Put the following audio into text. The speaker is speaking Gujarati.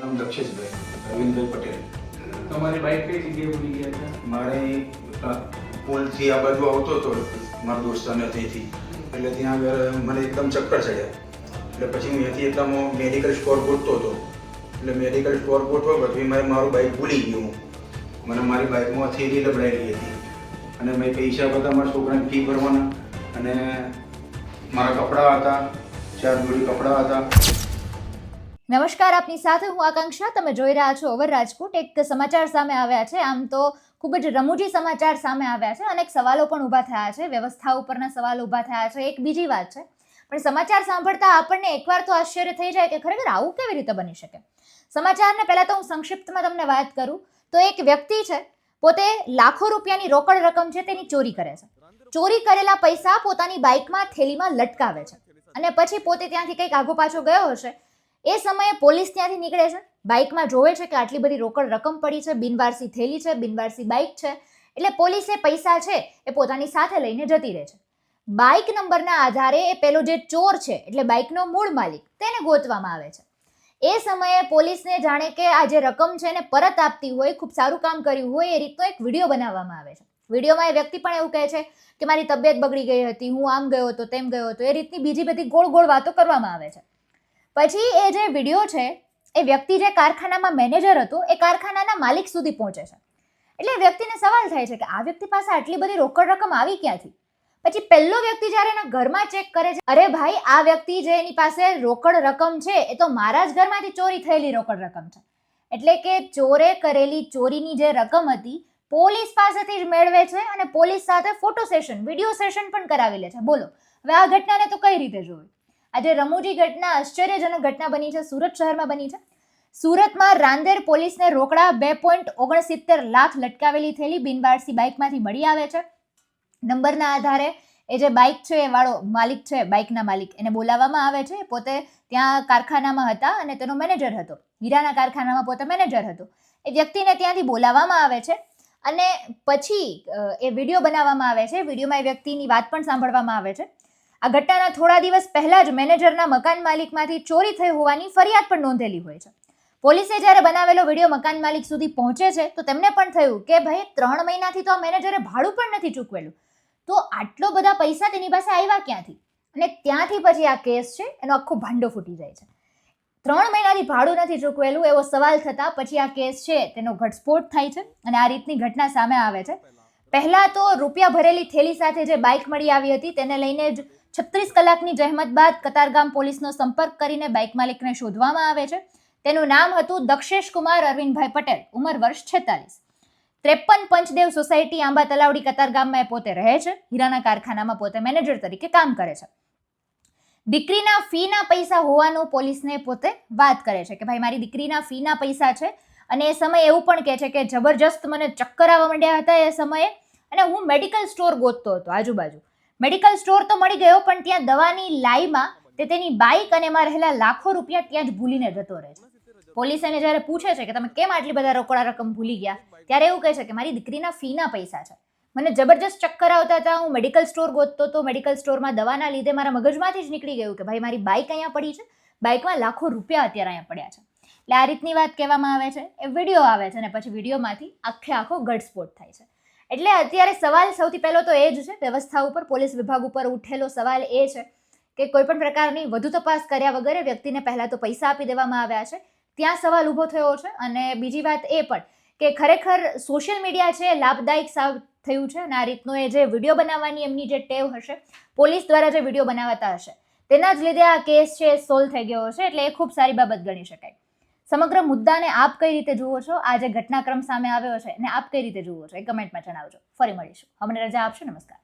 નામ દક્ષેશભાઈ અરવિંદભાઈ પટેલ. તમારી બાઇક કઈ જગ્યાએ ભૂલી ગયા હતા? મારે પુલથી આ બાજુ આવતો હતો મારા દોસ્તાને ત્યાંથી, એટલે ત્યાં આગળ મને એકદમ ચક્કર ચડ્યા. એટલે પછી હું અહીંયાથી એકદમ મેડિકલ સ્ટોર ગોતતો હતો. એટલે મેડિકલ સ્ટોર ગોતવા પછી મારું બાઇક ભૂલી ગયું. મને મારી બાઇકમાં થેલી લબડાયેલી હતી અને મેં પૈસા બધા મારા છોકરાને ફી ભરવાના અને મારા કપડાં હતા, 4 જોડી કપડાં હતા. નમસ્કાર, આપની સાથે હું આકાંક્ષા. તમે જોઈ રહ્યા છો ઓવર રાજકોટ. એક સમાચાર સામે આવ્યા છે. આમ તો ખૂબ જ રમૂજી સમાચાર સામે આવ્યા છે. અનેક સવાલો પણ ઊભા થયા છે, વ્યવસ્થા ઉપરના સવાલો ઊભા થયા છે. એક બીજી વાત છે, પણ સમાચાર સાંભળતા આપણને એકવાર તો આશ્ચર્ય થઈ જાય કે ખરેખર આવું કેવી રીતે બની શકે. સમાચારને પહેલા તો હું સંક્ષિપ્તમાં તમને વાત કરું તો એક વ્યક્તિ છે, પોતે લાખો રૂપિયાની રોકડ રકમ છે તેની ચોરી કરે છે. ચોરી કરેલા પૈસા પોતાની બાઇકમાં થેલીમાં લટકાવે છે અને પછી પોતે ત્યાંથી કંઈક આગો પાછો ગયો હશે. એ સમયે પોલીસ ત્યાંથી નીકળે છે, બાઇકમાં જોવે છે કે આટલી બધી રોકડ રકમ પડી છે, બિનવારસી થેલી છે, બિનવારસી બાઇક છે. એટલે પોલીસે પૈસા છે એ પોતાની સાથે લઈને જતી રહે છે. બાઇક નંબરના આધારે એ પેલો જે ચોર છે એટલે બાઇકનો મૂળ માલિક તેને ગોતવામાં આવે છે. એ સમયે પોલીસને જાણે કે આ જે રકમ છે એને પરત આપતી હોય, ખૂબ સારું કામ કર્યું હોય એ રીતનો એક વિડીયો બનાવવામાં આવે છે. વિડીયોમાં એ વ્યક્તિ પણ એવું કહે છે કે મારી તબિયત બગડી ગઈ હતી, હું આમ ગયો હતો, તેમ ગયો હતો, એ રીતની બીજી બધી ગોળ ગોળ વાતો કરવામાં આવે છે. પછી એ જે વિડીયો છે એ વ્યક્તિ જે કારખાનામાં મેનેજર હતો એ કારખાનાના માલિક સુધી પહોંચે છે. એટલે વ્યક્તિને સવાલ થાય છે કે આ વ્યક્તિ પાસે આટલી બધી રોકડ રકમ આવી ક્યાંથી? પછી પહેલો વ્યક્તિ જ્યારે એના ઘરમાં ચેક કરે છે, અરે ભાઈ, આ વ્યક્તિ જે એની પાસે રોકડ રકમ છે એ તો મારા જ ઘરમાંથી ચોરી થયેલી રોકડ રકમ છે. એટલે કે ચોરે કરેલી ચોરીની જે રકમ હતી પોલીસ પાસેથી જ મેળવે છે અને પોલીસ સાથે ફોટો સેશન, વિડીયો સેશન પણ કરાવી લે છે. બોલો, હવે આ ઘટનાને તો કઈ રીતે જોવી? આજે રમૂજી ઘટના, આશ્ચર્યજનક ઘટના બની છે, સુરત શહેરમાં બની છે. સુરતમાં રાંદેર પોલીસને રોકડા 2.69 લાખ લટકાવેલી થયેલી બિનવારસી બાઇકમાંથી મળી આવે છે. નંબરના આધારે એ જે બાઇક છે એ વાળો માલિક છે, બાઇકના માલિક, એને બોલાવવામાં આવે છે. પોતે ત્યાં કારખાનામાં હતા અને તેનો મેનેજર હતો, હીરાના કારખાનામાં પોતે મેનેજર હતો. એ વ્યક્તિને ત્યાંથી બોલાવવામાં આવે છે અને પછી એ વિડીયો બનાવવામાં આવે છે. વિડીયોમાં એ વ્યક્તિની વાત પણ સાંભળવામાં આવે છે. આ ઘટનાના થોડા દિવસ પહેલા જ મેનેજરના મકાન માલિકમાંથી ચોરી થઈ હોવાની ફરિયાદ પણ નોંધેલી હોય છે. પોલીસે જ્યારે બનાવેલો વિડીયો મકાન માલિક સુધી પહોંચે છે તો તેમને પણ થયું કે ભાઈ, 3 મહિનાથી તો આ મેનેજરે ભાડું પણ નથી ચૂકવેલું, તો આટલો બધા પૈસા તેની પાસે આવ્યા ક્યાંથી? અને ત્યાંથી પછી આ કેસ છે એનો આખો ભાંડો ફૂટી જાય છે. 3 મહિનાથી ભાડું નથી ચૂકવેલું એવો સવાલ થતા પછી આ કેસ છે તેનો ઘટસ્ફોટ થાય છે અને આ રીતની ઘટના સામે આવે છે. પહેલા તો રૂપિયા ભરેલી થેલી સાથે જે બાઇક મળી આવી હતી તેને લઈને જ 36 કલાકની જહેમત બાદ કતારગામ પોલીસનો સંપર્ક કરીને બાઇક માલિકને શોધવામાં આવે છે. તેનું નામ હતું દક્ષેશ કુમાર અરવિંદભાઈ પટેલ, ઉંમર વર્ષ 46, 53 પંચદેવ સોસાયટી, આંબા તલાવડી, કતારગામમાં એ પોતે રહે છે. હીરાના કારખાનામાં પોતે મેનેજર તરીકે કામ કરે છે. દીકરીના ફીના પૈસા હોવાનું પોલીસને પોતે વાત કરે છે કે ભાઈ, મારી દીકરીના ફીના પૈસા છે. અને એ સમયે એવું પણ કહે છે કે જબરજસ્ત મને ચક્કર આવવા માંડ્યા હતા એ સમયે અને હું મેડિકલ સ્ટોર ગોતતો હતો આજુબાજુ. મેડિકલ સ્ટોર તો મળી ગયો પણ ત્યાં દવાની લાઈમાં તે તેની બાઇક અને એમાં રહેલા લાખો રૂપિયા ત્યાં જ ભૂલીને જતો રહે છે. પોલીસ એને જ્યારે પૂછે છે કે તમે કેમ આટલી બધા રોકડા રકમ ભૂલી ગયા, ત્યારે એવું કહે છે કે મારી દીકરીના ફીના પૈસા છે. મને જબરજસ્ત ચક્કર આવતા હતા, હું મેડિકલ સ્ટોર ગોતતો હતો, મેડિકલ સ્ટોરમાં દવાના લીધે મારા મગજમાંથી જ નીકળી ગયું કે ભાઈ, મારી બાઇક અહીંયા પડી છે, બાઇકમાં લાખો રૂપિયા અત્યારે અહીંયા પડ્યા છે. એટલે આ રીતની વાત કહેવામાં આવે છે. એ વિડીયો આવે છે અને પછી વિડીયોમાંથી આખો ઘટસ્ફોટ થાય છે. એટલે અત્યારે સવાલ સૌથી પહેલો તો એ જ છે, વ્યવસ્થા ઉપર, પોલીસ વિભાગ ઉપર ઉઠેલો સવાલ એ છે કે કોઈ પણ પ્રકારની વધુ તપાસ કર્યા વગર વ્યક્તિને પહેલા તો પૈસા આપી દેવામાં આવ્યા છે. ત્યાં સવાલ ઊભો થયો છે. અને બીજી વાત એ પણ કે ખરેખર સોશિયલ મીડિયા છે લાભદાયક સાબિત થયું છે અને આ રીતનો એ જે વિડીયો બનાવવાની એમની જે ટેવ હશે, પોલીસ દ્વારા જે વિડીયો બનાવતા હશે, તેના જ લીધે આ કેસ છે સોલ્વ થઈ ગયો હશે. એટલે એ ખૂબ સારી બાબત ગણી શકાય. સમગ્ર મુદ્દાને આપ કઈ રીતે જુઓ છો? આ જે ઘટનાક્રમ સામે આવ્યો છે એને આપ કઈ રીતે જુઓ છો એ કમેન્ટમાં જણાવજો. ફરી મળીશું. અમને રજા આપશો. નમસ્કાર.